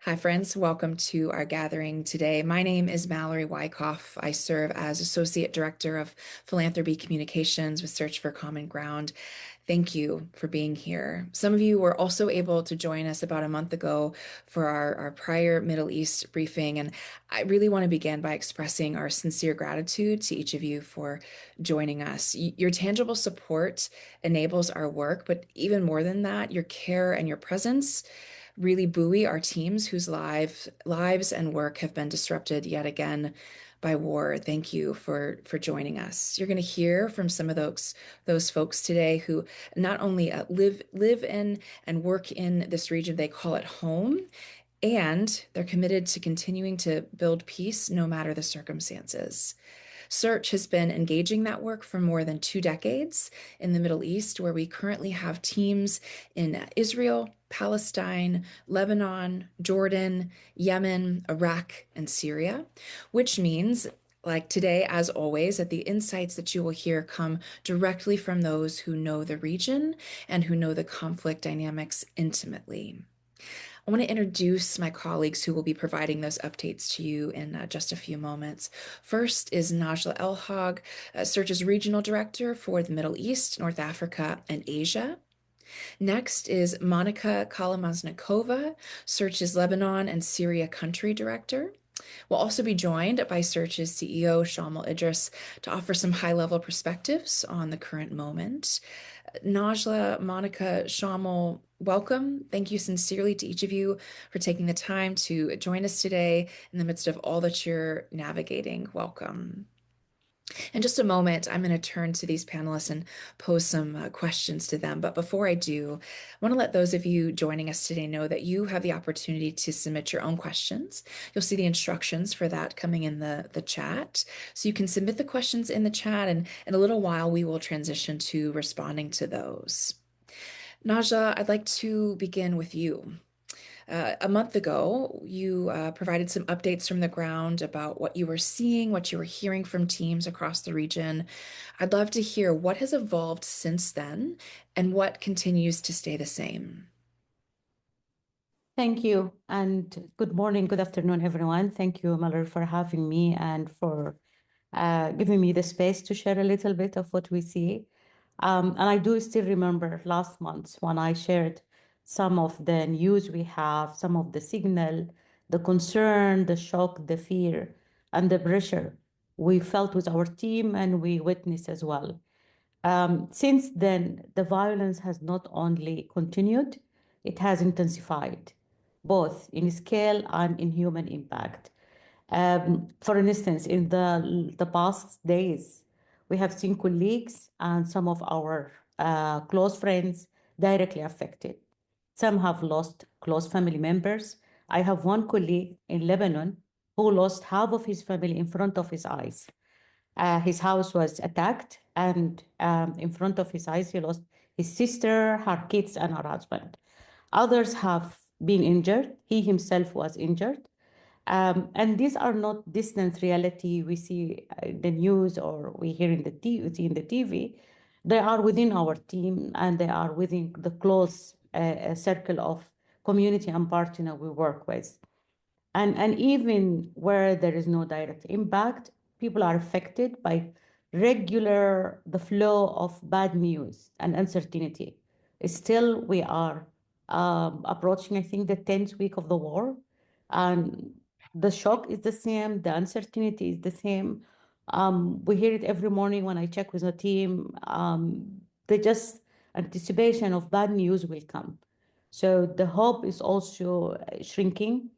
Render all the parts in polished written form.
Hi, friends. Welcome to our gathering today. My name is Mallory Wyckoff. I serve as Associate Director of Philanthropy Communications with Search for Common Ground. Thank you for being here. Some of you were also able to join us about a month ago for our prior Middle East briefing, and I really want to begin by expressing our sincere gratitude to each of you for joining us. Your tangible support enables our work, but even more than that, your care and your presence really buoy our teams whose lives and work have been disrupted yet again by war. Thank you for joining us. You're going to hear from some of those folks today who not only live in and work in this region they call it home, and they're committed to continuing to build peace no matter the circumstances. Search has been engaging that work for more than 2 decades in the Middle East, where we currently have teams in Israel, Palestine, Lebanon, Jordan, Yemen, Iraq, and Syria, which means like today, as always, that the insights that you will hear come directly from those who know the region and who know the conflict dynamics intimately. I want to introduce my colleagues who will be providing those updates to you in just a few moments. First is Najla Elhag, Search's Regional Director for the Middle East, North Africa, and Asia. Next is Monica Kalamaznikova, Search's Lebanon and Syria Country Director. We'll also be joined by Search's CEO, Shamal Idris, to offer some high-level perspectives on the current moment. Najla, Monica, Shamal, welcome. Thank you sincerely to each of you for taking the time to join us today in the midst of all that you're navigating. Welcome. In just a moment, I'm going to turn to these panelists and pose some questions to them. But before I do, I want to let those of you joining us today know that you have the opportunity to submit your own questions. You'll see the instructions for that coming in the chat. So you can submit the questions in the chat, and in a little while, we will transition to responding to those. Najla, I'd like to begin with you. A month ago, you provided some updates from the ground about what you were seeing, what you were hearing from teams across the region. I'd love to hear what has evolved since then and what continues to stay the same. Thank you, and good morning, good afternoon, everyone. Thank you, Mallory, for having me and for giving me the space to share a little bit of what we see. And I do still remember last month when I shared some of the news we have, some of the signal, the concern, the shock, the fear, and the pressure we felt with our team and we witnessed as well. Since then, the violence has not only continued, it has intensified, both in scale and in human impact. For instance, in the past days, we have seen colleagues and some of our close friends directly affected. Some have lost close family members. I have one colleague in Lebanon who lost half of his family in front of his eyes. His house was attacked, and in front of his eyes, he lost his sister, her kids, and her husband. Others have been injured. He himself was injured. And these are not distant reality we see in the news or we hear in the see in the TV. They are within our team and they are within the close circle of community and partner we work with. And even where there is no direct impact, people are affected by the flow of bad news and uncertainty. Still, we are approaching, I think, the 10th week of the war. And the shock is the same, the uncertainty is the same. We hear it every morning when I check with the team. The just anticipation of bad news will come. So the hope is also shrinking.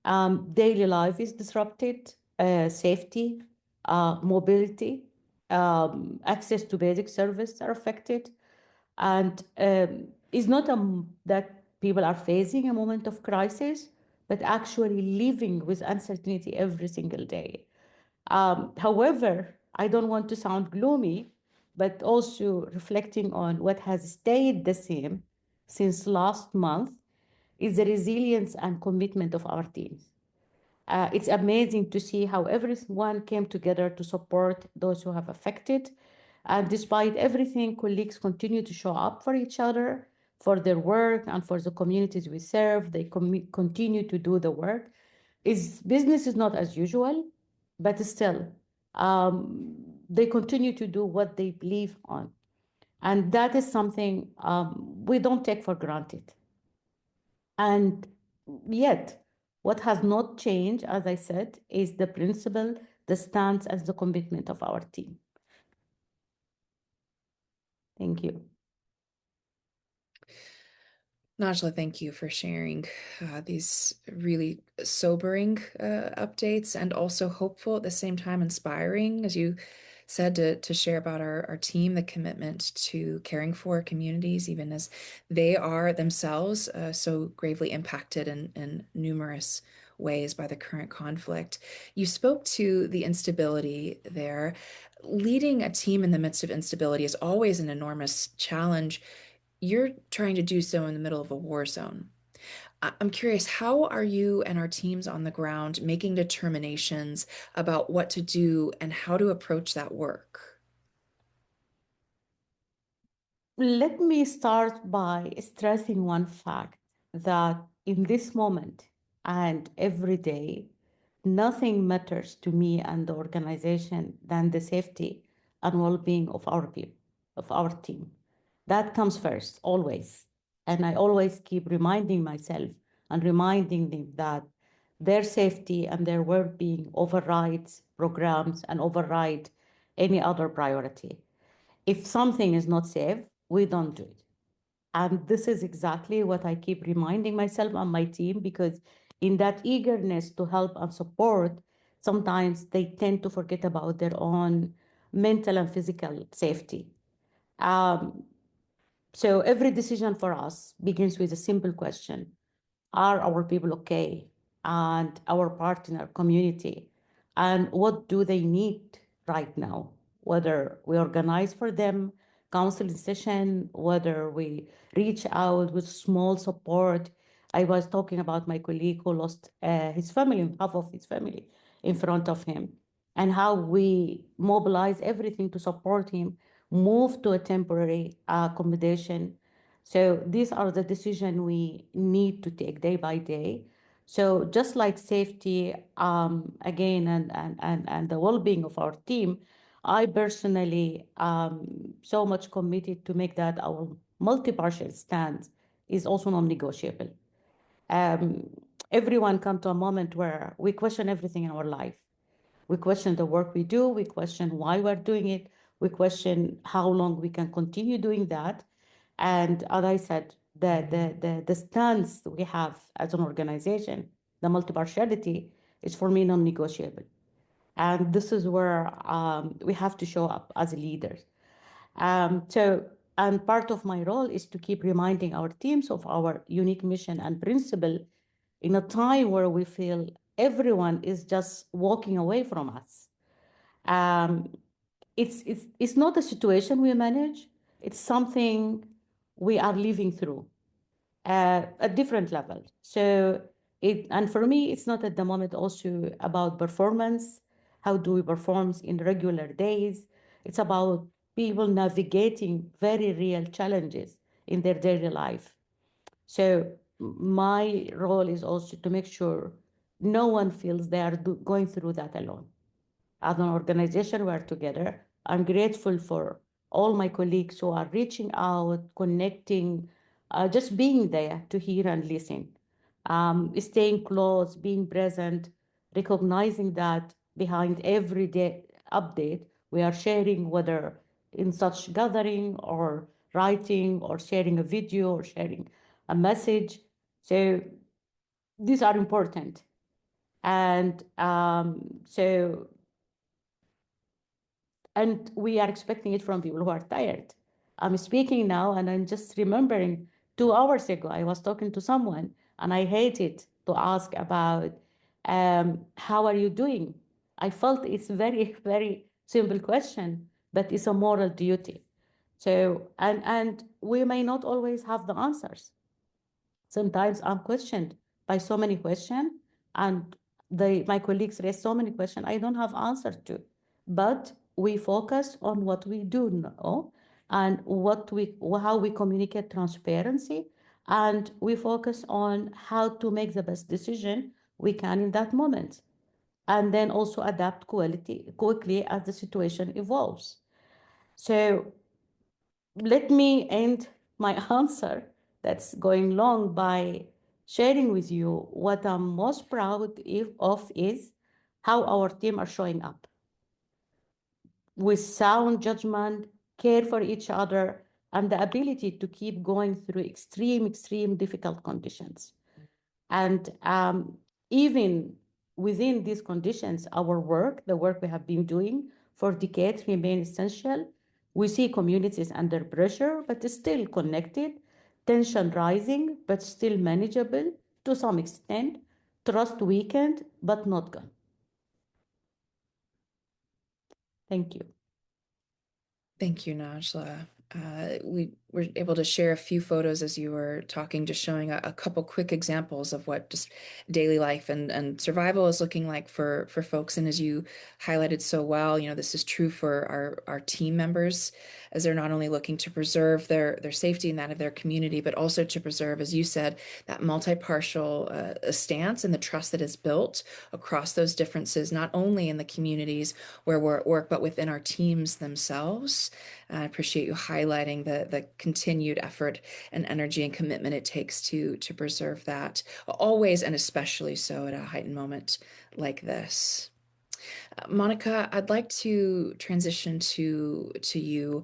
Daily life is disrupted, safety, mobility, access to basic service are affected. And it's not that people are facing a moment of crisis, but actually living with uncertainty every single day. However, I don't want to sound gloomy, but also reflecting on what has stayed the same since last month is the resilience and commitment of our teams. It's amazing to see how everyone came together to support those who have affected. And despite everything, colleagues continue to show up for each other, for their work and for the communities we serve. They continue to do the work. Business is not as usual, but still, they continue to do what they believe on. And that is something we don't take for granted. And yet, what has not changed, as I said, is the principle, the stance, and the commitment of our team. Thank you. Najla, thank you for sharing these really sobering updates and also hopeful at the same time, inspiring, as you said, to share about our team, the commitment to caring for communities, even as they are themselves so gravely impacted in numerous ways by the current conflict. You spoke to the instability there. Leading a team in the midst of instability is always an enormous challenge. You're trying to do so in the middle of a war zone. I'm curious, how are you and our teams on the ground making determinations about what to do and how to approach that work? Let me start by stressing one fact that in this moment and every day, nothing matters to me and the organization than the safety and well-being of our people, of our team. That comes first, always. And I always keep reminding myself and reminding them that their safety and their well-being overrides programs and override any other priority. If something is not safe, we don't do it. And this is exactly what I keep reminding myself and my team, because in that eagerness to help and support, sometimes they tend to forget about their own mental and physical safety. Um, so every decision for us begins with a simple question: are our people okay? And our partner community, and what do they need right now? Whether we organize for them counseling session, whether we reach out with small support. I was talking about my colleague who lost his family, half of his family in front of him, and how we mobilize everything to support him move to a temporary accommodation. So these are the decisions we need to take day by day. So just like safety, again, and the well-being of our team, I personally so much committed to make that our multi-partial stance is also non-negotiable. Um, Everyone come to a moment where we question everything in our life. We question the work we do. We question why we're doing it. We question how long we can continue doing that. And as I said, the stance we have as an organization, the multi-partiality, is for me non-negotiable. And this is where we have to show up as leaders. And part of my role is to keep reminding our teams of our unique mission and principle in a time where we feel everyone is just walking away from us. Um, it's not a situation we manage. It's something we are living through at different levels. So and for me, it's not at the moment also about performance. How do we perform in regular days? It's about people navigating very real challenges in their daily life. So my role is also to make sure no one feels they are going through that alone. As an organization, we're together. I'm grateful for all my colleagues who are reaching out, connecting, just being there to hear and listen, staying close, being present, recognizing that behind every day update we are sharing, whether in such gathering or writing or sharing a video or sharing a message. So these are important. And and we are expecting it from people who are tired. I'm speaking now and I'm just remembering 2 hours ago, I was talking to someone and I hated to ask about how are you doing? I felt it's very, very simple question, but it's a moral duty. So, and we may not always have the answers. Sometimes I'm questioned by so many questions, and my colleagues raise so many questions I don't have answer to. But we focus on what we do know. and how we communicate transparency, and we focus on how to make the best decision we can in that moment, and then also adapt quickly as the situation evolves. So let me end my answer that's going long by sharing with you what I'm most proud of is how our team are showing up with sound judgment, care for each other, and the ability to keep going through extreme difficult conditions. And even within these conditions, the work we have been doing for decades, remains essential. We see communities under pressure, but still connected, tension rising, but still manageable to some extent, trust weakened, but not gone. Thank you. Thank you, Najla. We were able to share a few photos as you were talking, just showing a couple quick examples of what just daily life and survival is looking like for folks. And as you highlighted so well, this is true for our team members, as they're not only looking to preserve their safety and that of their community, but also to preserve, as you said, that multi-partial stance and the trust that is built across those differences, not only in the communities where we're at work, but within our teams themselves. I appreciate you highlighting the continued effort and energy and commitment it takes to preserve that, always and especially so at a heightened moment like this. Monica, I'd like to transition to you.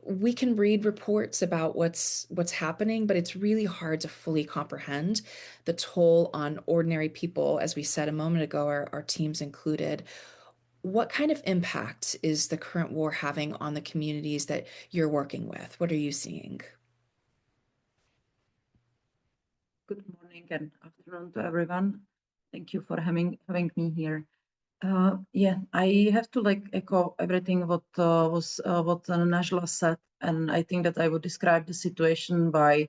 We can read reports about what's happening, but it's really hard to fully comprehend the toll on ordinary people, as we said a moment ago, our teams included. What kind of impact is the current war having on the communities that you're working with? What are you seeing? Good morning and afternoon to everyone. Thank you for having me here. Yeah, I have to echo everything what Najla said, and I think that I would describe the situation by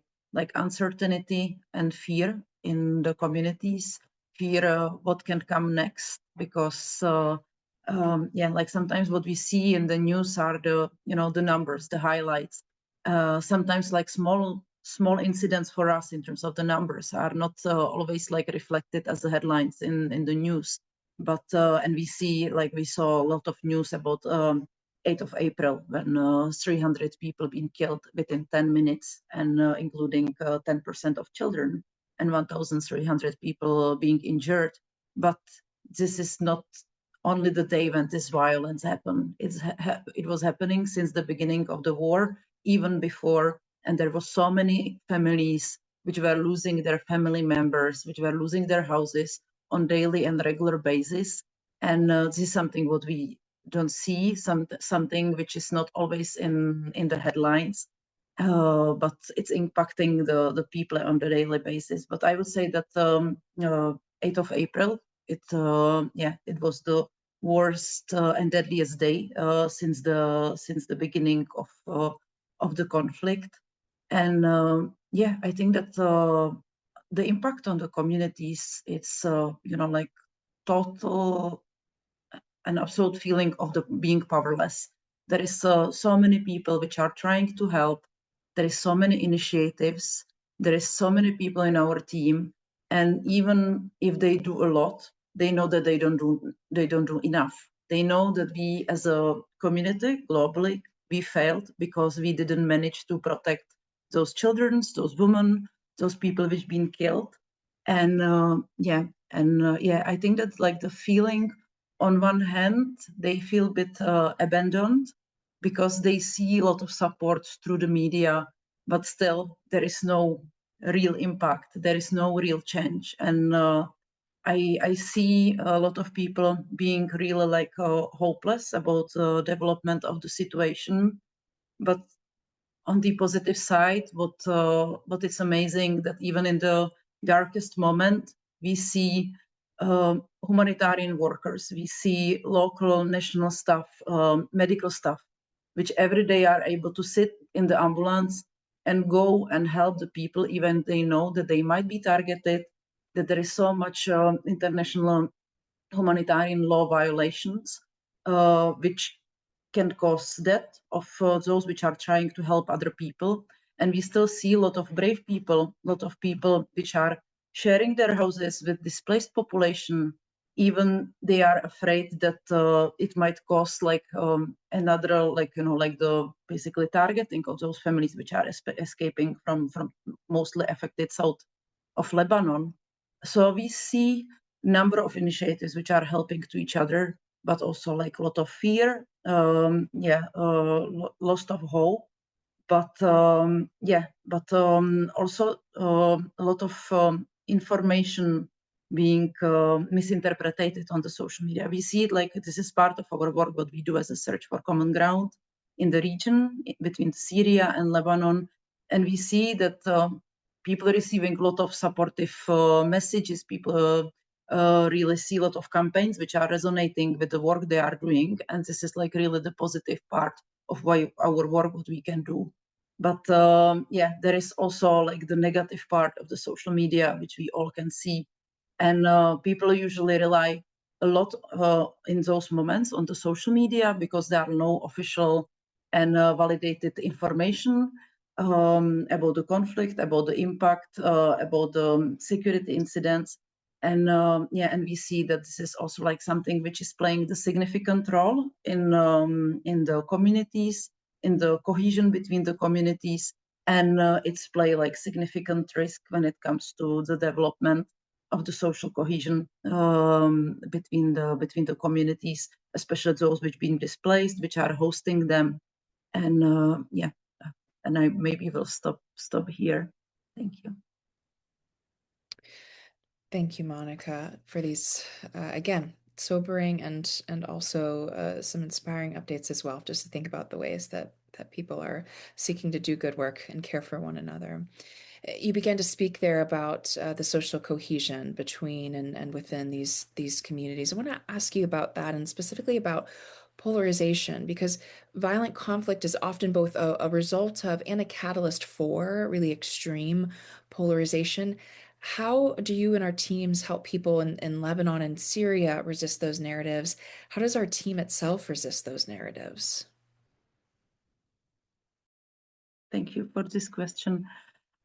uncertainty and fear in the communities. Fear what can come next, because sometimes what we see in the news are the numbers, the highlights. Sometimes small incidents for us in terms of the numbers are not always reflected as the headlines in the news. But and we saw a lot of news about 8th of April, when 300 people been killed within 10 minutes, and including 10% of children, and 1,300 people being injured. But this is not only the day when this violence happened. It was happening since the beginning of the war, even before, and there were so many families which were losing their family members, which were losing their houses on daily and regular basis. And this is something what we don't see, something which is not always in the headlines, but it's impacting the people on the daily basis. But I would say that 8th of April, it was the worst and deadliest day since the beginning of the conflict. And I think that the impact on the communities, it's total and absolute feeling of the being powerless. There is so many people which are trying to help. There is so many initiatives. There is so many people in our team, and even if they do a lot, they know that they don't do enough. They know that we as a community globally, we failed because we didn't manage to protect those children, those women, those people which been killed. And I think that the feeling, on one hand, they feel a bit abandoned because they see a lot of support through the media, but still there is no real impact. There is no real change. And I see a lot of people being really hopeless about development of the situation. But on the positive side, what is amazing, that even in the darkest moment, we see humanitarian workers, we see local national staff, medical staff, which every day are able to sit in the ambulance and go and help the people, even they know that they might be targeted, that there is so much international humanitarian law violations, which can cause death of those which are trying to help other people. And we still see a lot of brave people, a lot of people which are sharing their houses with displaced population, even they are afraid that it might cause like another, like, like the basically targeting of those families which are escaping from mostly affected south of Lebanon. So we see number of initiatives which are helping to each other, but also like a lot of fear, loss of hope, but also a lot of information being misinterpreted on the social media. We see it like this is part of our work, what we do as a search for common ground in the region between Syria and Lebanon, and we see that people are receiving a lot of supportive messages. People really see a lot of campaigns which are resonating with the work they are doing, and this is like really the positive part of why our work, what we can do. But there is also like the negative part of the social media, which we all can see. And people usually rely a lot in those moments on the social media because there are no official and validated information about the conflict, about the impact, about the security incidents. And and we see that this is also like something which is playing the significant role in the communities, in the cohesion between the communities, and it's play like significant risk when it comes to the development of the social cohesion between the communities, especially those which been displaced, which are hosting them, and and I maybe will stop here. Thank you. Thank you, Monica, for these again sobering and also some inspiring updates as well. Just to think about the ways that people are seeking to do good work and care for one another. You began to speak there about the social cohesion between and within these communities. I want to ask you about that, and specifically about polarization, because violent conflict is often both a result of and a catalyst for really extreme polarization. How do you and our teams help people in Lebanon and Syria resist those narratives? How does our team itself resist those narratives? Thank you for this question.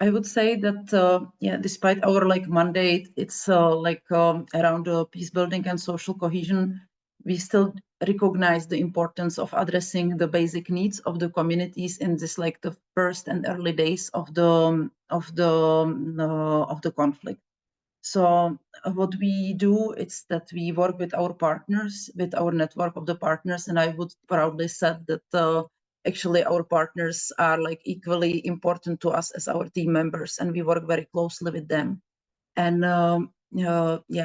I would say that despite our like mandate, it's around peace building and social cohesion. We still recognize the importance of addressing the basic needs of the communities in this like the first and early days of the conflict. So what we do is that we work with our partners, with our network of the partners, and I would proudly say that actually our partners are like equally important to us as our team members, and we work very closely with them. And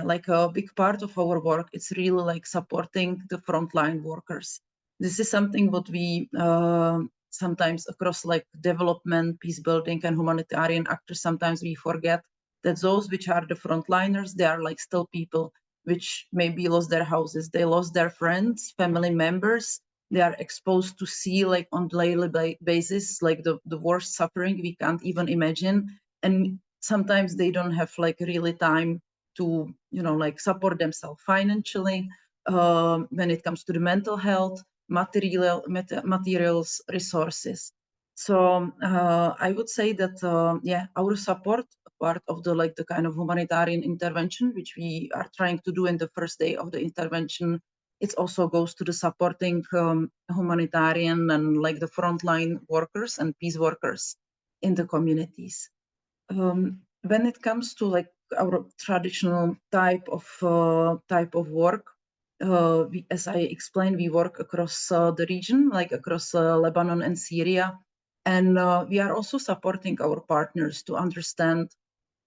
like a big part of our work, it's really like supporting the frontline workers. This is something what we sometimes across like development, peace building, and humanitarian actors, sometimes we forget that those which are the frontliners, they are like still people which maybe lost their houses, they lost their friends, family members. They are exposed to see like on daily basis, like the worst suffering we can't even imagine. And sometimes they don't have like really time to, like support themselves financially when it comes to the mental health, materials, resources. So I would say that, our support, part of the like the kind of humanitarian intervention, which we are trying to do in the first day of the intervention, it also goes to the supporting humanitarian and like the frontline workers and peace workers in the communities. When it comes to like our traditional type of work, as I explained, we work across the region, like across Lebanon and Syria, and we are also supporting our partners to understand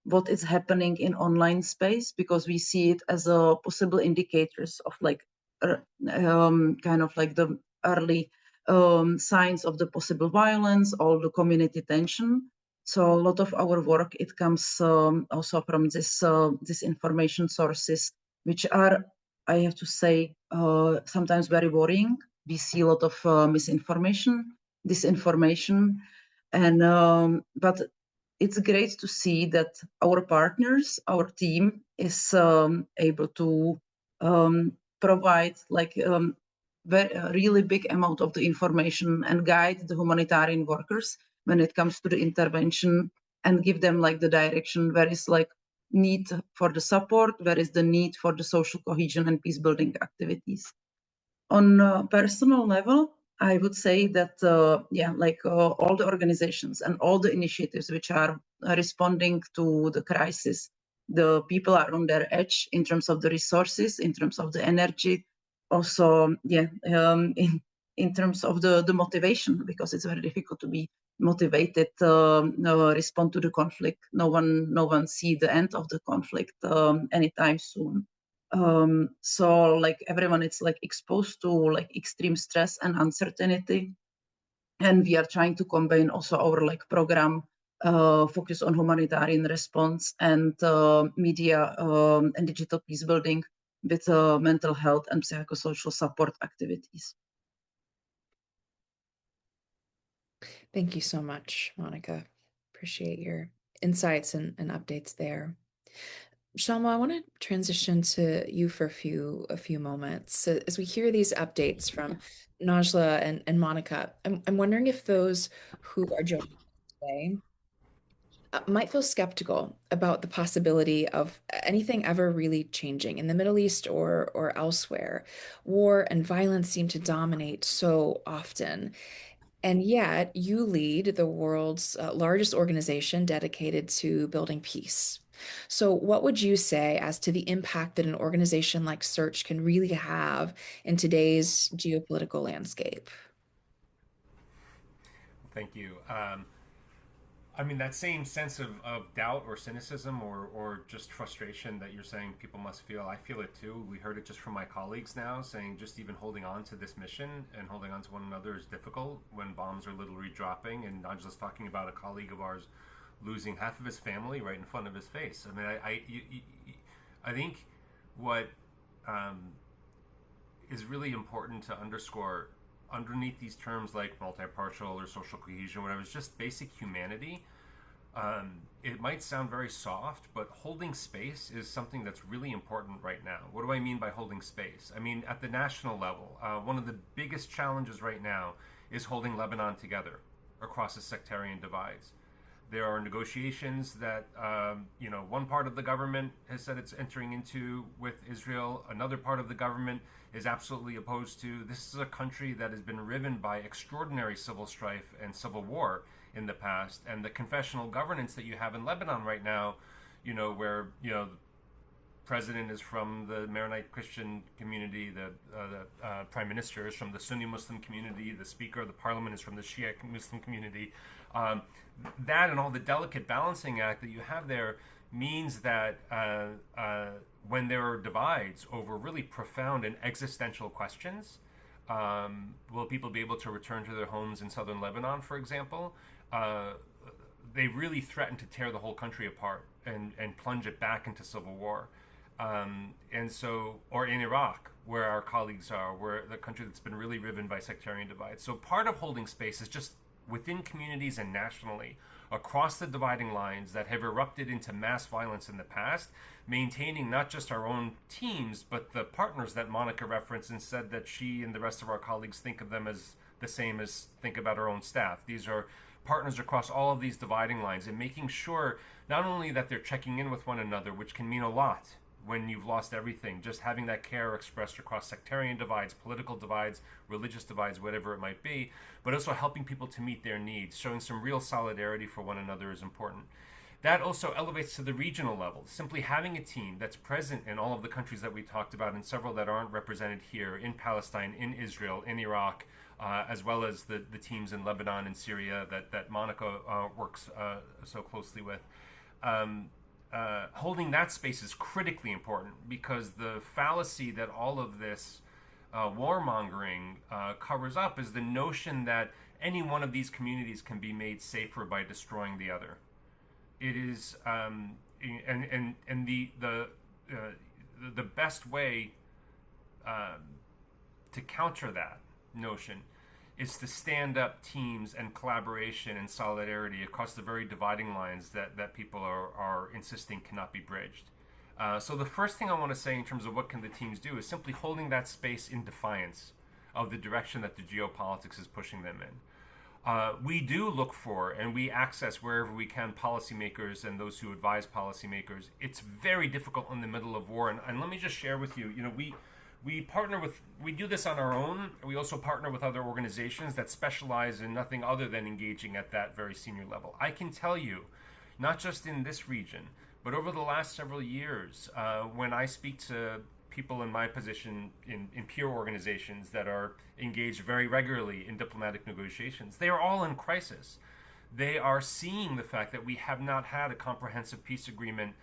what is happening in online space, because we see it as a possible indicators of like kind of like the early signs of the possible violence or the community tension. So a lot of our work, it comes also from this information sources, which are, I have to say, sometimes very worrying. We see a lot of misinformation, disinformation, and but it's great to see that our partners, our team, is able to provide like really big amount of the information and guide the humanitarian workers when it comes to the intervention and give them like the direction where is like need for the support, where is the need for the social cohesion and peace building activities. On a personal level, I would say that all the organizations and all the initiatives which are responding to the crisis, the people are on their edge in terms of the resources, in terms of the energy, also in terms of the motivation, because it's very difficult to be motivated respond to the conflict. No one see the end of the conflict anytime soon. So like everyone is like exposed to like extreme stress and uncertainty, and we are trying to combine also our like program focus on humanitarian response and media and digital peace building with mental health and psychosocial support activities. Thank you so much, Monica. Appreciate your insights and updates there. Shalma, I want to transition to you for a few moments. So as we hear these updates from Najla and Monica, I'm wondering if those who are joining today might feel skeptical about the possibility of anything ever really changing in the Middle East or elsewhere. War and violence seem to dominate so often. And yet, you lead the world's largest organization dedicated to building peace. So, what would you say as to the impact that an organization like Search can really have in today's geopolitical landscape? Thank you. I mean, that same sense of doubt or cynicism or just frustration that you're saying people must feel, I feel it too. We heard it just from my colleagues now saying just even holding on to this mission and holding on to one another is difficult when bombs are literally dropping. And I'm just talking about a colleague of ours losing half of his family right in front of his face. I mean, I think what is really important to underscore underneath these terms like multi-partial or social cohesion, whatever, it's just basic humanity. It might sound very soft, but holding space is something that's really important right now. What do I mean by holding space? I mean, at the national level, one of the biggest challenges right now is holding Lebanon together across the sectarian divides. There are negotiations that, one part of the government has said it's entering into with Israel. Another part of the government is absolutely opposed to. This is a country that has been riven by extraordinary civil strife and civil war in the past. And the confessional governance that you have in Lebanon right now, where, the president is from the Maronite Christian community, the prime minister is from the Sunni Muslim community, the speaker of the parliament is from the Shia Muslim community. That and all the delicate balancing act that you have there means that when there are divides over really profound and existential questions, will people be able to return to their homes in southern Lebanon, for example? They really threaten to tear the whole country apart and plunge it back into civil war. And so, or in Iraq, where our colleagues are, where the country that's been really riven by sectarian divides. So part of holding space is just within communities and nationally, across the dividing lines that have erupted into mass violence in the past, maintaining not just our own teams, but the partners that Monica referenced and said that she and the rest of our colleagues think of them as the same as think about our own staff. These are partners across all of these dividing lines and making sure not only that they're checking in with one another, which can mean a lot when you've lost everything, just having that care expressed across sectarian divides, political divides, religious divides, whatever it might be, but also helping people to meet their needs, showing some real solidarity for one another is important. That also elevates to the regional level. Simply having a team that's present in all of the countries that we talked about and several that aren't represented here, in Palestine, in Israel, in Iraq, as well as the teams in Lebanon and Syria that Monica works so closely with. Holding that space is critically important because the fallacy that all of this warmongering covers up is the notion that any one of these communities can be made safer by destroying the other. It is, and the best way to counter that notion is to stand up teams and collaboration and solidarity across the very dividing lines that people are insisting cannot be bridged. So the first thing I want to say in terms of what can the teams do is simply holding that space in defiance of the direction that the geopolitics is pushing them in. We do look for and we access wherever we can policymakers and those who advise policymakers. It's very difficult in the middle of war. And let me just share with you, we partner with, we do this on our own. We also partner with other organizations that specialize in nothing other than engaging at that very senior level. I can tell you, not just in this region, but over the last several years, when I speak to people in my position in peer organizations that are engaged very regularly in diplomatic negotiations, they are all in crisis. They are seeing the fact that we have not had a comprehensive peace agreement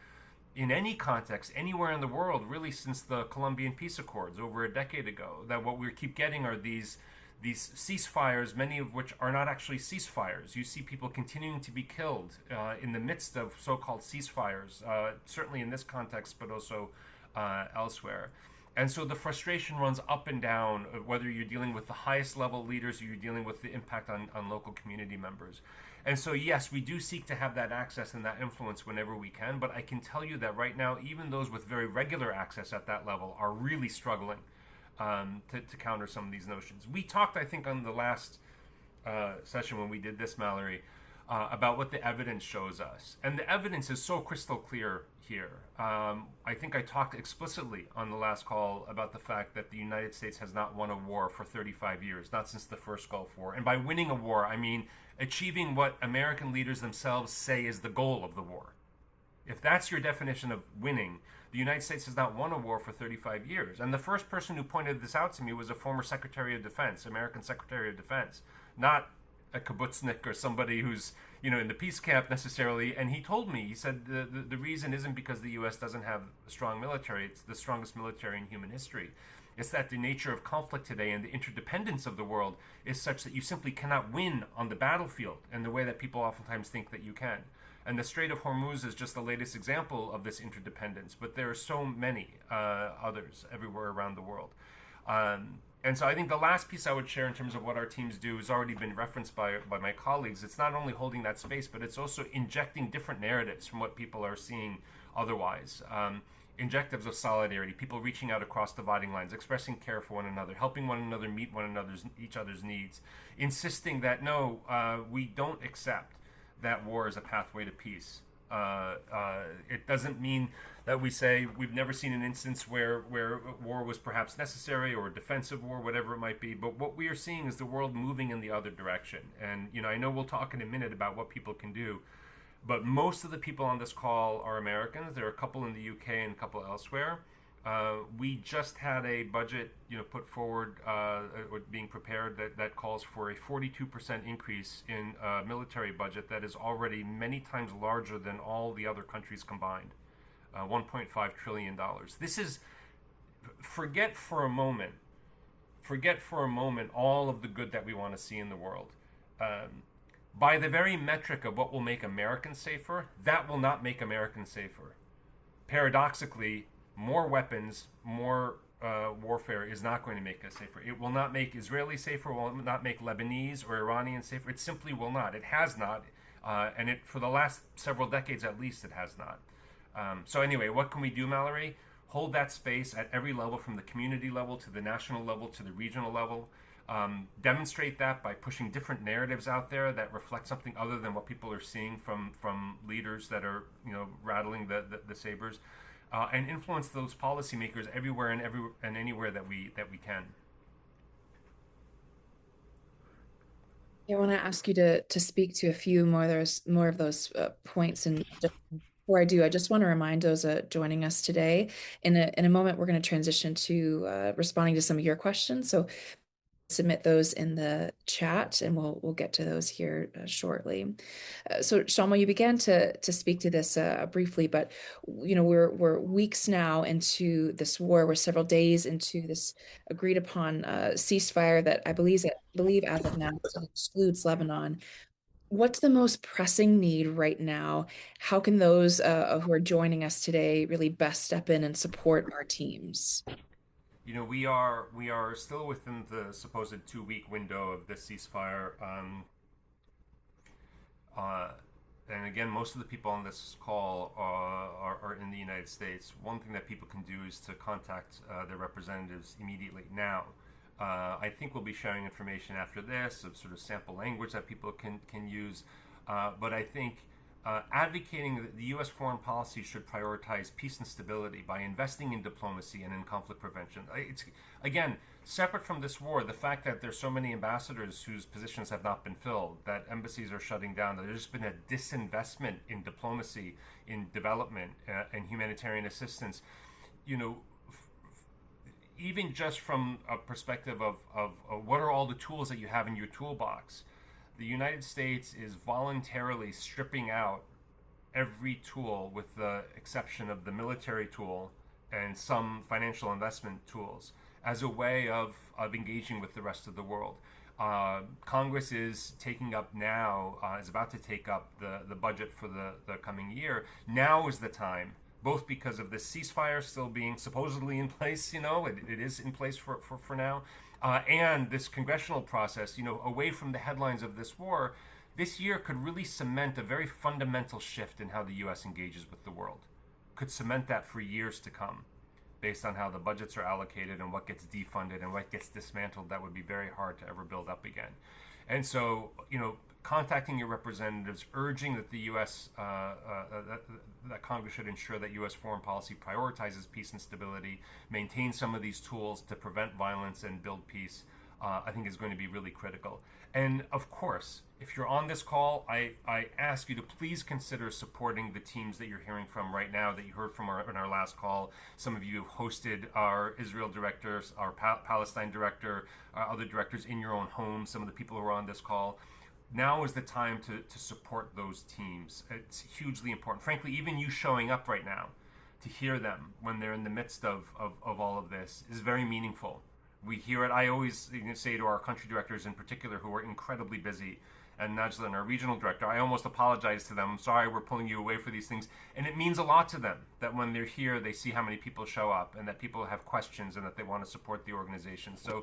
in any context anywhere in the world really since the Colombian peace accords over a decade ago. That what we keep getting are these ceasefires, many of which are not actually ceasefires. You see people continuing to be killed in the midst of so-called ceasefires, certainly in this context, but also elsewhere. And so the frustration runs up and down, whether you're dealing with the highest level leaders or you're dealing with the impact on local community members. And so, yes, we do seek to have that access and that influence whenever we can. But I can tell you that right now, even those with very regular access at that level are really struggling to counter some of these notions. We talked, I think, on the last session when we did this, Mallory, about what the evidence shows us. And the evidence is so crystal clear here. I think I talked explicitly on the last call about the fact that the United States has not won a war for 35 years, not since the first Gulf War. And by winning a war, I mean achieving what American leaders themselves say is the goal of the war. If that's your definition of winning, the United States has not won a war for 35 years. And the first person who pointed this out to me was a former Secretary of Defense, American Secretary of Defense, not a kibbutznik or somebody who's in the peace camp necessarily. And he told me, he said the reason isn't because the U.S. doesn't have a strong military. It's the strongest military in human history. It's that the nature of conflict today and the interdependence of the world is such that you simply cannot win on the battlefield in the way that people oftentimes think that you can. And the Strait of Hormuz is just the latest example of this interdependence, but there are so many others everywhere around the world. And so I think the last piece I would share in terms of what our teams do has already been referenced by my colleagues. It's not only holding that space, but it's also injecting different narratives from what people are seeing otherwise. Injectives of solidarity, people reaching out across dividing lines, expressing care for one another, helping one another meet each other's needs, insisting that no, we don't accept that war is a pathway to peace. It doesn't mean that we say we've never seen an instance where war was perhaps necessary or a defensive war, whatever it might be. But what we are seeing is the world moving in the other direction. And I know we'll talk in a minute about what people can do. But most of the people on this call are Americans. There are a couple in the UK and a couple elsewhere. We just had a budget, put forward, being prepared that calls for a 42% increase in military budget that is already many times larger than all the other countries combined. $1.5 trillion. This is, forget for a moment all of the good that we want to see in the world. By the very metric of what will make Americans safer, that will not make Americans safer. Paradoxically, more weapons, more warfare is not going to make us safer. It will not make Israelis safer, will not make Lebanese or Iranians safer. It simply will not. It has not. And for the last several decades at least, it has not. So anyway, what can we do, Mallory? Hold that space at every level, from the community level to the national level to the regional level. Demonstrate that by pushing different narratives out there that reflect something other than what people are seeing from leaders that are rattling the sabers. And influence those policymakers everywhere and anywhere that we can. I want to ask you to speak to a few more of those points. And before I do, I just want to remind those joining us today. In a moment, we're going to transition to responding to some of your questions. So submit those in the chat, and we'll get to those here shortly. So Shalma, you began to speak to this briefly, but we're weeks now into this war. We're several days into this agreed upon ceasefire that I believe as of now excludes Lebanon. What's the most pressing need right now? How can those who are joining us today really best step in and support our teams? We are still within the supposed 2-week window of this ceasefire. And again, most of the people on this call are in the United States. One thing that people can do is to contact their representatives immediately now. I think we'll be sharing information after this of sort of sample language that people can use. But I think advocating that the U.S. foreign policy should prioritize peace and stability by investing in diplomacy and in conflict prevention. It's, again, separate from this war, the fact that there's so many ambassadors whose positions have not been filled, that embassies are shutting down, that there's been a disinvestment in diplomacy, in development, and humanitarian assistance. You know, even just from a perspective of what are all the tools that you have in your toolbox, the United States is voluntarily stripping out every tool with the exception of the military tool and some financial investment tools as a way of engaging with the rest of the world. Congress is taking up now, is about to take up the budget for the coming year. Now is the time, both because of the ceasefire still being supposedly in place, it is in place for now, and this congressional process, away from the headlines of this war, this year could really cement a very fundamental shift in how the U.S. engages with the world. Could cement that for years to come, based on how the budgets are allocated and what gets defunded and what gets dismantled. That would be very hard to ever build up again. And so, contacting your representatives, urging that the U.S. That Congress should ensure that U.S. foreign policy prioritizes peace and stability, maintains some of these tools to prevent violence and build peace, I think is going to be really critical. And of course, if you're on this call, I ask you to please consider supporting the teams that you're hearing from right now, that you heard from in our last call. Some of you have hosted our Israel directors, our Palestine director, our other directors in your own home, some of the people who are on this call. Now is the time to support those teams. It's hugely important. Frankly, even you showing up right now to hear them when they're in the midst of all of this is very meaningful. We hear it. I always say to our country directors in particular, who are incredibly busy, and Najla and our regional director, I almost apologize to them. I'm sorry we're pulling you away for these things. And it means a lot to them that when they're here, they see how many people show up and that people have questions and that they want to support the organization. So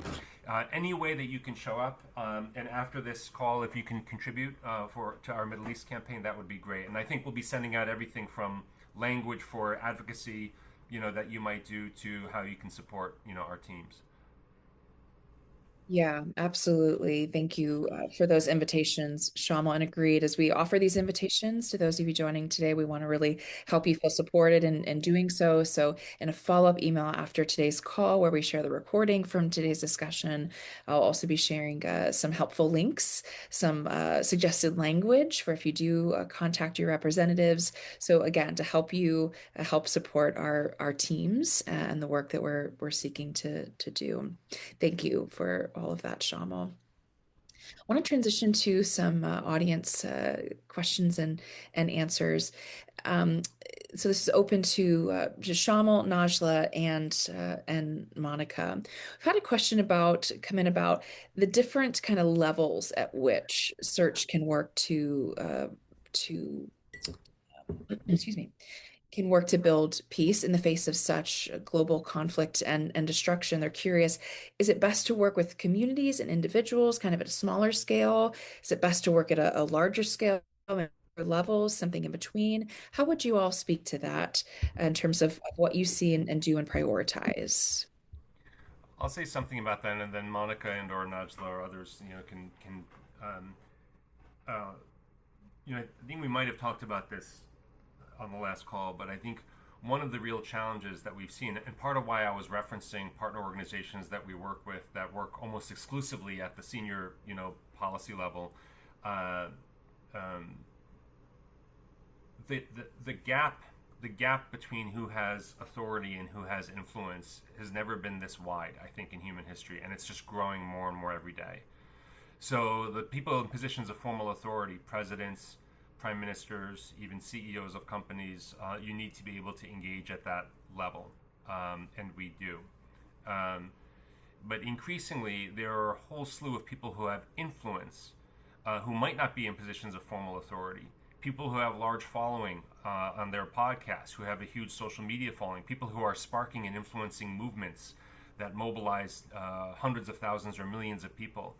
any way that you can show up, and after this call, if you can contribute to our Middle East campaign, that would be great. And I think we'll be sending out everything from language for advocacy, that you might do, to how you can support, our teams. Yeah, absolutely. Thank you for those invitations, Shama, and agreed. As we offer these invitations to those of you joining today, we want to really help you feel supported in doing so. So in a follow-up email after today's call, where we share the recording from today's discussion, I'll also be sharing some helpful links, some suggested language for if you do contact your representatives. So again, to help you help support our teams and the work that we're seeking to do. Thank you for all of that, Shama. I want to transition to some audience questions and answers. So this is open to just Shamal, Najla, and Monica. We've had a question come in about the different kind of levels at which search can work to excuse me, can work to build peace in the face of such global conflict and destruction. They're curious, is it best to work with communities and individuals kind of at a smaller scale? Is it best to work at a larger scale, levels, something in between? How would you all speak to that in terms of what you see and do and prioritize? I'll say something about that, and then Monica and or Najla or others, can I think we might have talked about this on the last call, but I think one of the real challenges that we've seen, and part of why I was referencing partner organizations that we work with that work almost exclusively at the senior, policy level, the gap between who has authority and who has influence has never been this wide, I think, in human history, and it's just growing more and more every day. So the people in positions of formal authority, presidents, prime ministers, even CEOs of companies, you need to be able to engage at that level, and we do. But increasingly, there are a whole slew of people who have influence, who might not be in positions of formal authority. People who have large following on their podcasts, who have a huge social media following, people who are sparking and influencing movements that mobilize hundreds of thousands or millions of people.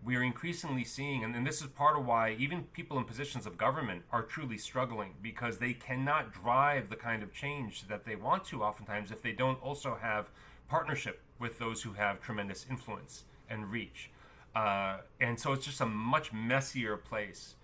we are increasingly seeing, and this is part of why even people in positions of government are truly struggling, because they cannot drive the kind of change that they want to oftentimes if they don't also have partnership with those who have tremendous influence and reach. And so it's just a much messier place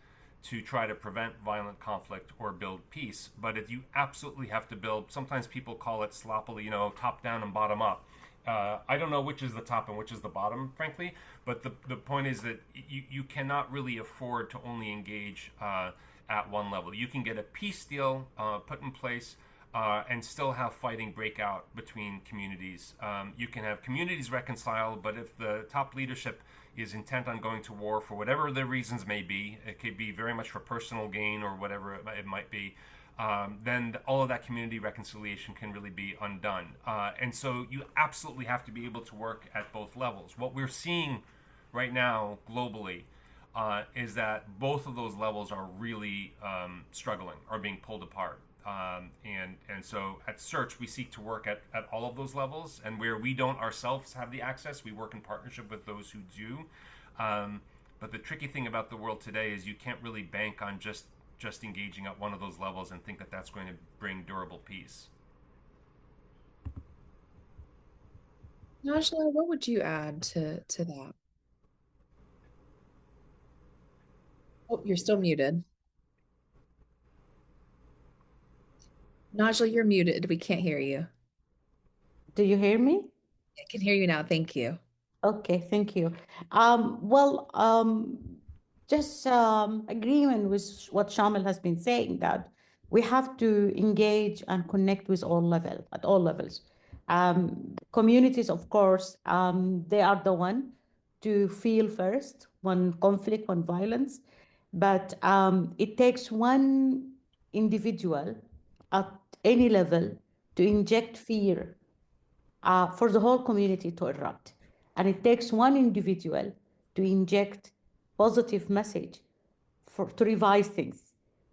to try to prevent violent conflict or build peace. But if you absolutely have to build, sometimes people call it sloppily, top down and bottom up. I don't know which is the top and which is the bottom, frankly. But the point is that you cannot really afford to only engage at one level. You can get a peace deal put in place and still have fighting break out between communities. You can have communities reconciled, but if the top leadership is intent on going to war for whatever the reasons may be, it could be very much for personal gain or whatever it might be, then all of that community reconciliation can really be undone. And so you absolutely have to be able to work at both levels. What we're seeing right now globally is that both of those levels are really struggling, are being pulled apart. And so at Search, we seek to work at all of those levels, and where we don't ourselves have the access, we work in partnership with those who do. But the tricky thing about the world today is you can't really bank on just engaging at one of those levels and think that that's going to bring durable peace. Najla, what would you add to that? Oh, you're still muted. Najla, you're muted. We can't hear you. Do you hear me? I can hear you now. Thank you. Okay, thank you. Well, just agreement with what Shamil has been saying, that we have to engage and connect with at all levels. Communities, of course, they are the one to feel first when conflict, when violence, but it takes one individual at any level to inject fear for the whole community to erupt. And it takes one individual to inject positive message to revise things.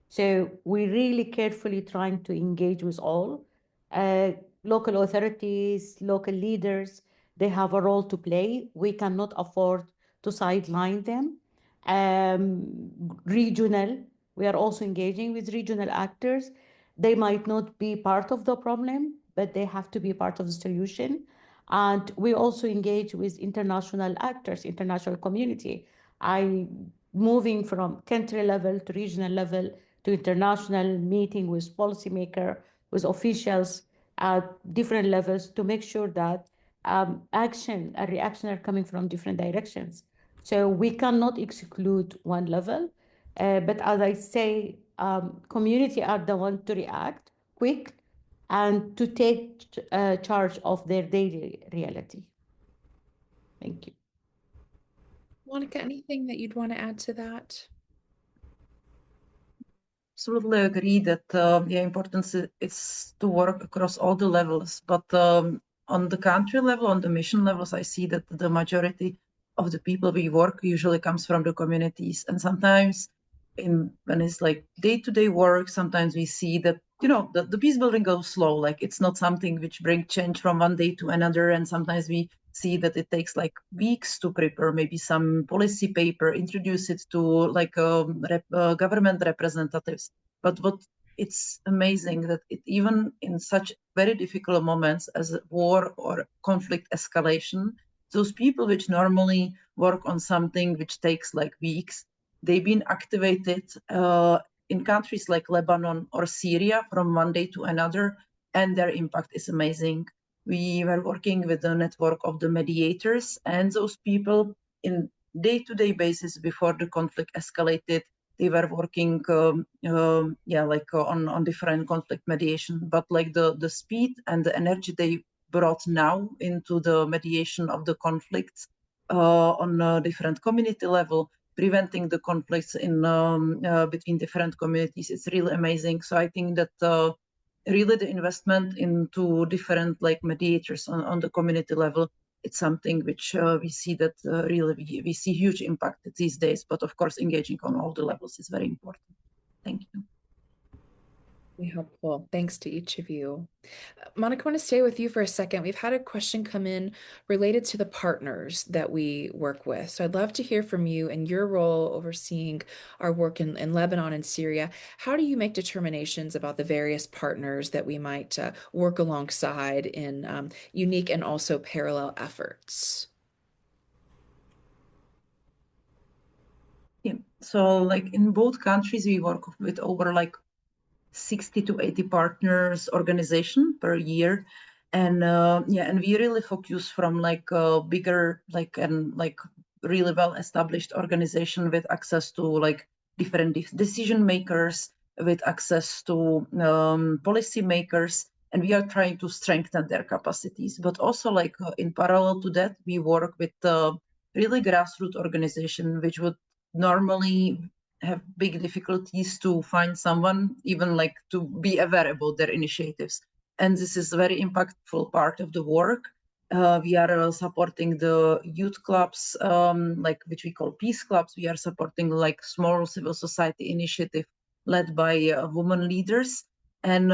So we're really carefully trying to engage with all local authorities, local leaders. They have a role to play. We cannot afford to sideline them. Regional, we are also engaging with regional actors. They might not be part of the problem, but they have to be part of the solution. And we also engage with international actors, international community. Moving from country level to regional level to international, meeting with policymakers, with officials at different levels to make sure that action and reaction are coming from different directions. So we cannot exclude one level, but as I say, community are the one to react quick and to take charge of their daily reality. Thank you. Monica, anything that you'd want to add to that? Absolutely agree that the importance is to work across all the levels. But on the country level, on the mission levels, I see that the majority of the people we work usually comes from the communities. And sometimes when it's like day-to-day work, sometimes we see that, the peace building goes slow. Like it's not something which brings change from one day to another. And sometimes we see that it takes like weeks to prepare maybe some policy paper, introduce it to like government representatives. But what it's amazing that even in such very difficult moments as war or conflict escalation, those people which normally work on something which takes like weeks, they've been activated in countries like Lebanon or Syria from one day to another, and their impact is amazing. We were working with the network of the mediators, and those people in day-to-day basis before the conflict escalated, they were working on different conflict mediation, but like the speed and the energy they brought now into the mediation of the conflicts on a different community level, preventing the conflicts in between different communities, it's really amazing. So I think that really the investment into different like mediators on the community level, it's something which we see that really we see huge impact these days. But of course, engaging on all the levels is very important. Thank you. Really helpful. Thanks to each of you. Monica, I want to stay with you for a second. We've had a question come in related to the partners that we work with. So I'd love to hear from you and your role overseeing our work in Lebanon and Syria. How do you make determinations about the various partners that we might work alongside in unique and also parallel efforts? Yeah. So like in both countries, we work with over like 60 to 80 partners organization per year. And yeah, and we really focus from like a bigger, like really well established organization with access to like different decision makers, with access to policy makers. And we are trying to strengthen their capacities. But also like in parallel to that, we work with really grassroots organization, which would normally have big difficulties to find someone even like to be aware about their initiatives, and this is a very impactful part of the work. We are supporting the youth clubs, like which we call peace clubs. We are supporting like small civil society initiative led by women leaders. And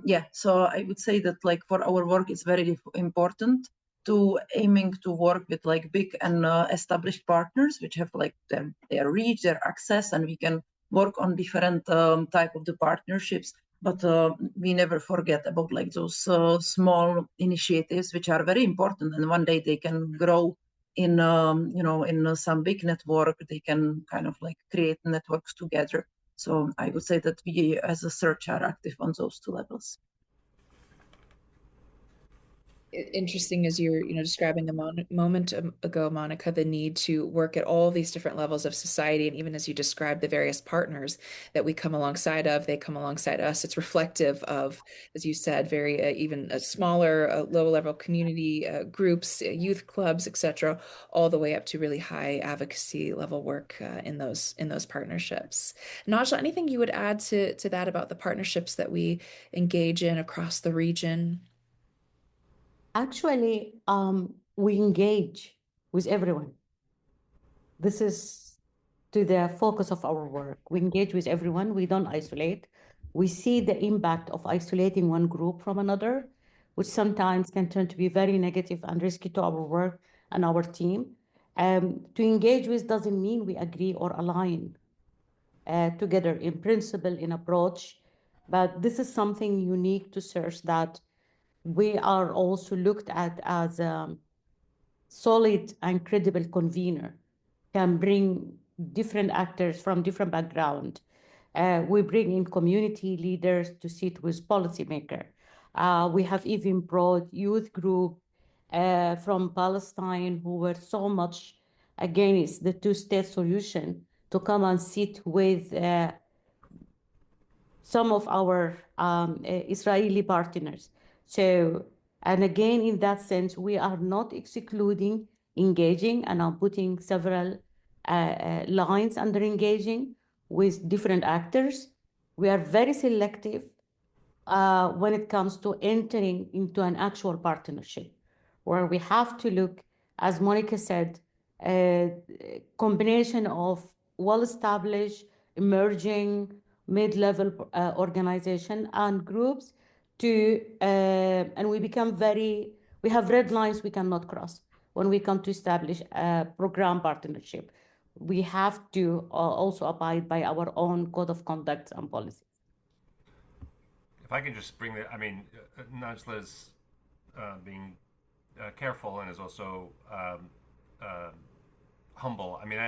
yeah, so I would say that like for our work it's very important to aiming to work with like big and established partners which have like their reach, their access, and we can work on different type of the partnerships. But we never forget about like those small initiatives which are very important, and one day they can grow in in some big network. They can kind of like create networks together. So I would say that we as a search are active on those two levels. Interesting as you're describing a moment ago, Monica, the need to work at all these different levels of society, and even as you described the various partners that we come alongside of, they come alongside us. It's reflective of, as you said, very even a smaller low level community groups, youth clubs, etc., all the way up to really high advocacy level work in those partnerships. Najla, anything you would add to that about the partnerships that we engage in across the region? Actually, we engage with everyone. This is to the focus of our work. We engage with everyone. We don't isolate. We see the impact of isolating one group from another, which sometimes can turn to be very negative and risky to our work and our team. To engage with doesn't mean we agree or align together in principle, in approach, but this is something unique to search that we are also looked at as solid and credible convener, can bring different actors from different background. We bring in community leaders to sit with policymaker. We have even brought youth group from Palestine who were so much against the two-state solution to come and sit with some of our Israeli partners. So, and again, in that sense, we are not excluding engaging, and I'm putting several lines under engaging with different actors. We are very selective when it comes to entering into an actual partnership, where we have to look, as Monica said, a combination of well-established, emerging, mid-level organization and groups and we have red lines we cannot cross when we come to establish a program partnership. We have to also abide by our own code of conduct and policies. If I can just bring that, I mean, Najla's being careful and is also humble. I mean,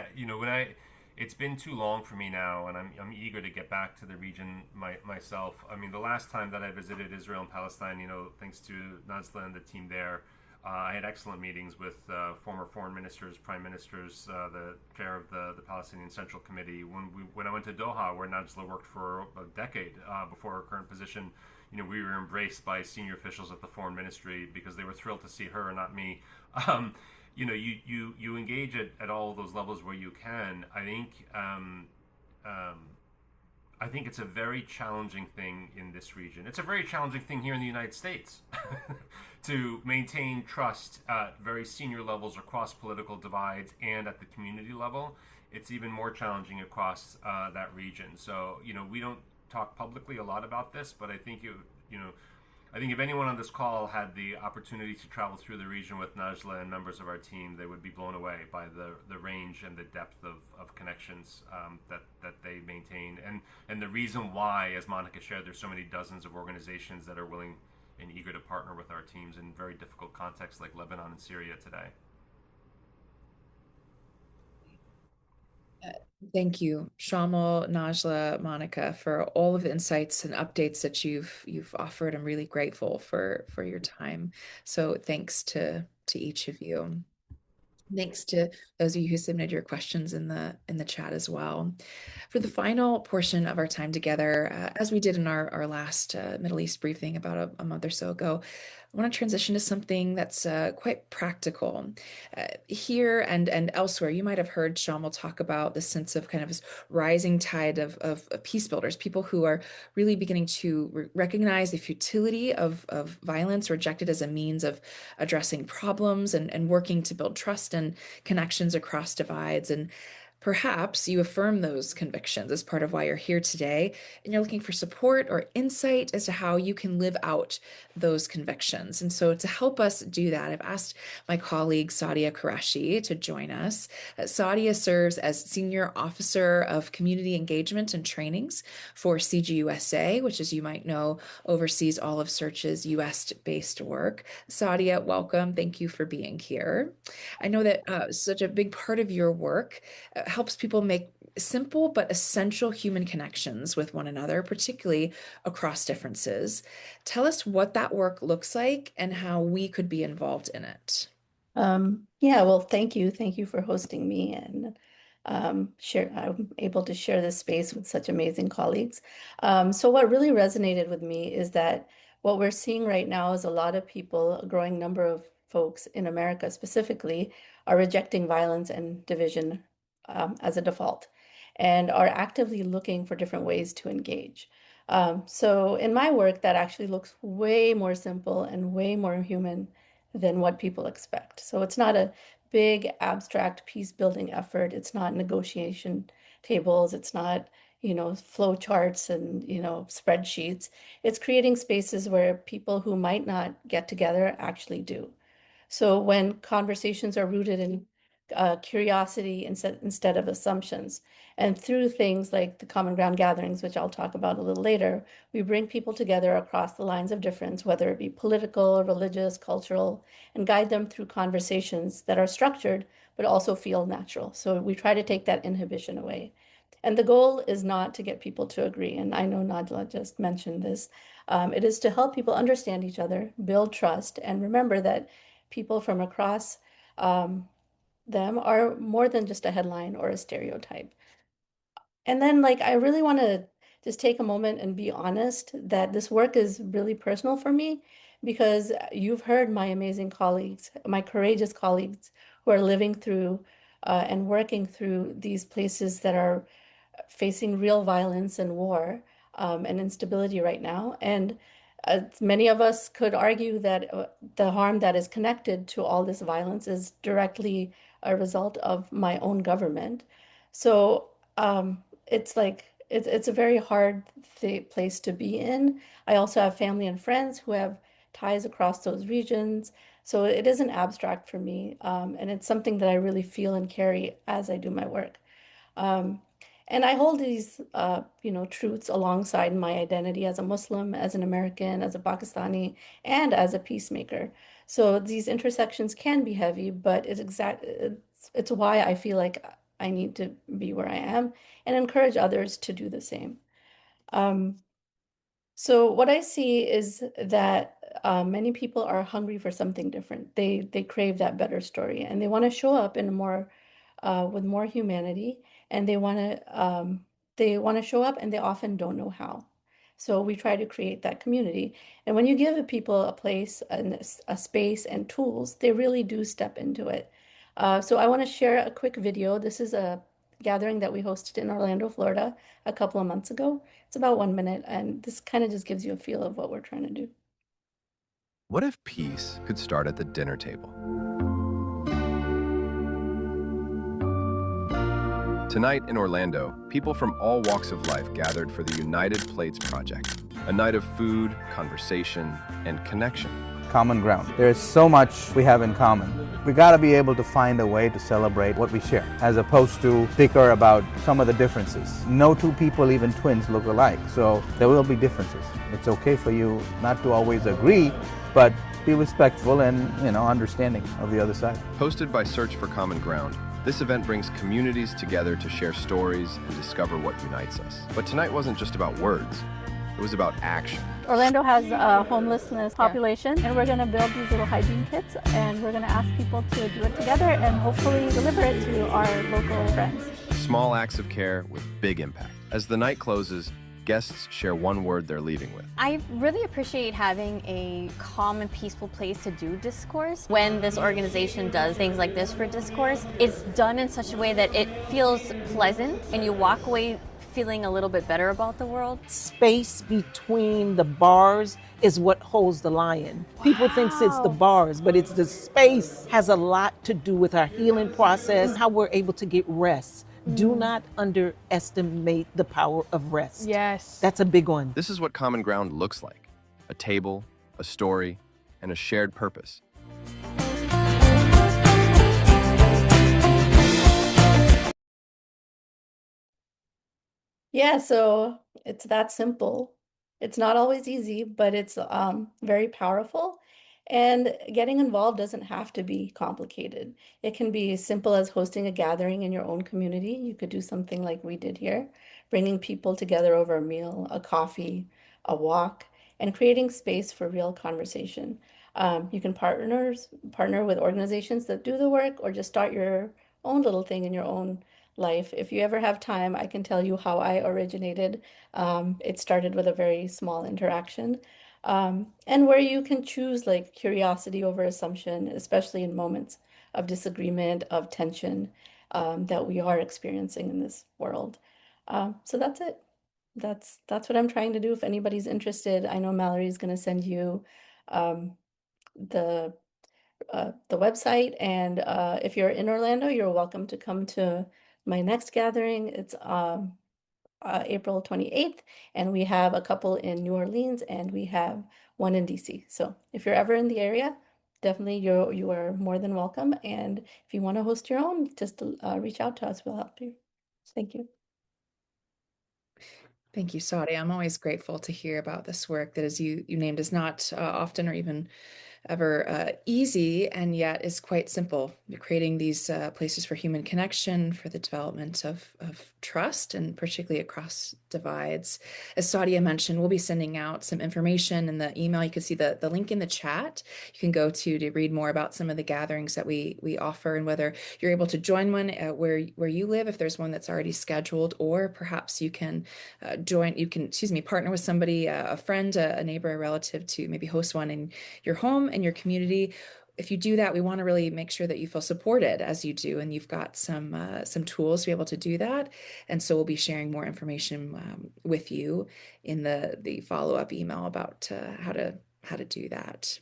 it's been too long for me now, and I'm eager to get back to the region myself. I mean, the last time that I visited Israel and Palestine, thanks to Najla and the team there, I had excellent meetings with former foreign ministers, prime ministers, the chair of the Palestinian Central Committee. When I went to Doha, where Najla worked for a decade before her current position, we were embraced by senior officials at the foreign ministry because they were thrilled to see her and not me. You engage at all those levels where you can. I think it's a very challenging thing in this region. It's a very challenging thing here in the United States to maintain trust at very senior levels across political divides and at the community level. It's even more challenging across that region. So, we don't talk publicly a lot about this, but I think I think if anyone on this call had the opportunity to travel through the region with Najla and members of our team, they would be blown away by the range and the depth of connections that they maintain, and the reason why, as Monica shared, there's so many dozens of organizations that are willing and eager to partner with our teams in very difficult contexts like Lebanon and Syria today. Thank you, Shamal, Najla, Monica, for all of the insights and updates that you've offered. I'm really grateful for your time. So thanks to each of you. Thanks to those of you who submitted your questions in the chat as well. For the final portion of our time together, as we did in our last Middle East briefing about a month or so ago, I want to transition to something that's quite practical. Here and elsewhere, you might have heard Shamal talk about the sense of kind of this rising tide of peace builders, people who are really beginning to recognize the futility of violence, reject it as a means of addressing problems and working to build trust and connections across divides. And perhaps you affirm those convictions as part of why you're here today, and you're looking for support or insight as to how you can live out those convictions. And so to help us do that, I've asked my colleague Sadia Qureshi to join us. Sadia serves as Senior Officer of Community Engagement and Trainings for CGUSA, which, as you might know, oversees all of Search's US-based work. Sadia, welcome. Thank you for being here. I know that such a big part of your work helps people make simple but essential human connections with one another, particularly across differences. Tell us what that work looks like and how we could be involved in it. Yeah, well, thank you. Thank you for hosting me and I'm able to share this space with such amazing colleagues. So what really resonated with me is that what we're seeing right now is a lot of people, a growing number of folks in America specifically, are rejecting violence and division as a default and are actively looking for different ways to engage. So in my work, that actually looks way more simple and way more human than what people expect. So it's not a big abstract peace building effort. It's not negotiation tables. It's not, flow charts and, spreadsheets. It's creating spaces where people who might not get together actually do. So when conversations are rooted in curiosity instead of assumptions, and through things like the common ground gatherings, which I'll talk about a little later, we bring people together across the lines of difference, whether it be political, religious, cultural, and guide them through conversations that are structured but also feel natural. So we try to take that inhibition away. And the goal is not to get people to agree. And I know Nadla just mentioned this. It is to help people understand each other, build trust, and remember that people from across them are more than just a headline or a stereotype. And then, I really want to just take a moment and be honest that this work is really personal for me because you've heard my amazing colleagues, my courageous colleagues who are living through and working through these places that are facing real violence and war and instability right now. And many of us could argue that the harm that is connected to all this violence is directly a result of my own government. So it's a very hard place to be in. I also have family and friends who have ties across those regions. So it isn't abstract for me, and it's something that I really feel and carry as I do my work. Um, and I hold these, truths alongside my identity as a Muslim, as an American, as a Pakistani, and as a peacemaker. So these intersections can be heavy, but it's why I feel like I need to be where I am and encourage others to do the same. Um, so what I see is that many people are hungry for something different. They crave that better story, and they want to show up in a more with more humanity, and they want to show up, and they often don't know how. So we try to create that community. And when you give people a place and a space and tools, they really do step into it. So I want to share a quick video. This is a gathering that we hosted in Orlando, Florida, a couple of months ago. It's about 1 minute, and this kind of just gives you a feel of what we're trying to do. What if peace could start at the dinner table? Tonight in Orlando, people from all walks of life gathered for the United Plates Project, a night of food, conversation, and connection. Common ground. There is so much we have in common. We got to be able to find a way to celebrate what we share, as opposed to bicker about some of the differences. No two people, even twins, look alike, so there will be differences. It's okay for you not to always agree, but be respectful and, understanding of the other side. Hosted by Search for Common Ground, this event brings communities together to share stories and discover what unites us. But tonight wasn't just about words, it was about action. Orlando has a homelessness population, and we're going to build these little hygiene kits, and we're going to ask people to do it together and hopefully deliver it to our local friends. Small acts of care with big impact. As the night closes, guests share one word they're leaving with. I really appreciate having a calm and peaceful place to do discourse. When this organization does things like this for discourse, it's done in such a way that it feels pleasant and you walk away feeling a little bit better about the world. Space between the bars is what holds the lion. People think it's the bars, but it's the space. Has a lot to do with our healing process, how we're able to get rest. Do not underestimate the power of rest. Yes. That's a big one. This is what Common Ground looks like: a table, a story, and a shared purpose. Yeah, so it's that simple. It's not always easy, but it's very powerful. And getting involved doesn't have to be complicated. It can be as simple as hosting a gathering in your own community. You could do something like we did here, bringing people together over a meal, a coffee, a walk, and creating space for real conversation. You can partner with organizations that do the work, or just start your own little thing in your own life. If you ever have time, I can tell you how I originated. It started with a very small interaction, and where you can choose like curiosity over assumption, especially in moments of disagreement, of tension, that we are experiencing in this world. So that's it. That's what I'm trying to do. If anybody's interested, I know Mallory's going to send you um, the the website. And if you're in Orlando, you're welcome to come to my next gathering. It's April 28th, and we have a couple in New Orleans, and we have one in DC. So if you're ever in the area, definitely you are more than welcome. And if you want to host your own, just reach out to us. We'll help you. Thank you. Thank you, Saudi. I'm always grateful to hear about this work that, as you named, is not often or even ever easy, and yet is quite simple. You're creating these places for human connection, for the development of trust, and particularly across divides. As Sadia mentioned, we'll be sending out some information in the email. You can see the link in the chat. You can go to read more about some of the gatherings that we offer, and whether you're able to join one where you live, if there's one that's already scheduled, or perhaps you can partner with somebody, a friend, a neighbor, a relative, to maybe host one in your home and your community. If you do that, we want to really make sure that you feel supported as you do, and you've got some tools to be able to do that. And so we'll be sharing more information with you in the follow-up email about how to do that.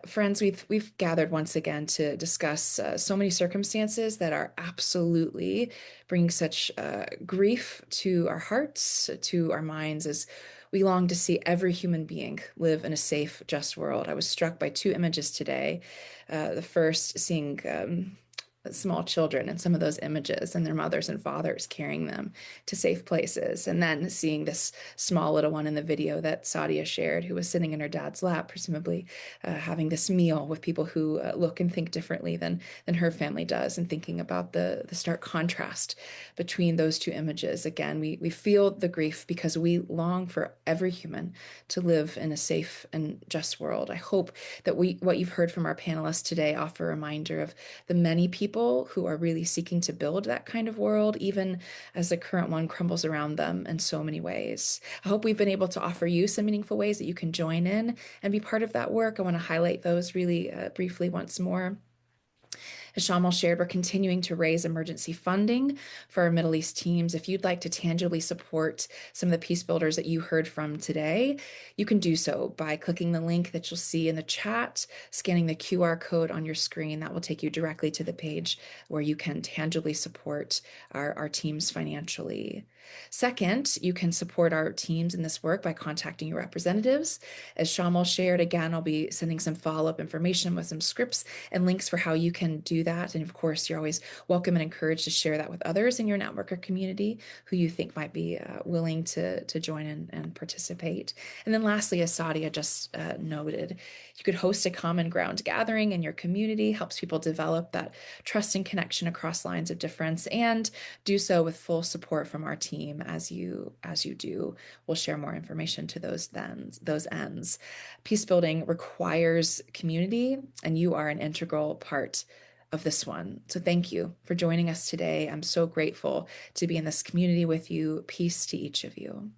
Friends, we've gathered once again to discuss so many circumstances that are absolutely bringing such grief to our hearts, to our minds, as we long to see every human being live in a safe, just world. I was struck by two images today. The first, seeing small children in some of those images, and their mothers and fathers carrying them to safe places. And then seeing this small little one in the video that Sadia shared, who was sitting in her dad's lap, presumably having this meal with people who look and think differently than her family does, and thinking about the stark contrast between those two images. Again, we feel the grief because we long for every human to live in a safe and just world. I hope that what you've heard from our panelists today offer a reminder of the many people who are really seeking to build that kind of world, even as the current one crumbles around them in so many ways. I hope we've been able to offer you some meaningful ways that you can join in and be part of that work. I want to highlight those really briefly once more. As Shamal shared, we're continuing to raise emergency funding for our Middle East teams. If you'd like to tangibly support some of the peace builders that you heard from today, you can do so by clicking the link that you'll see in the chat, scanning the QR code on your screen. That will take you directly to the page where you can tangibly support our teams financially. Second, you can support our teams in this work by contacting your representatives. As Shamal shared, again, I'll be sending some follow-up information with some scripts and links for how you can do that. And of course, you're always welcome and encouraged to share that with others in your network or community who you think might be willing to join and participate. And then lastly, as Sadia just noted, you could host a common ground gathering in your community, helps people develop that trust and connection across lines of difference, and do so with full support from our team as you do. We'll share more information to those ends. Peace building requires community, and you are an integral part of this one. So thank you for joining us today. I'm so grateful to be in this community with you. Peace to each of you.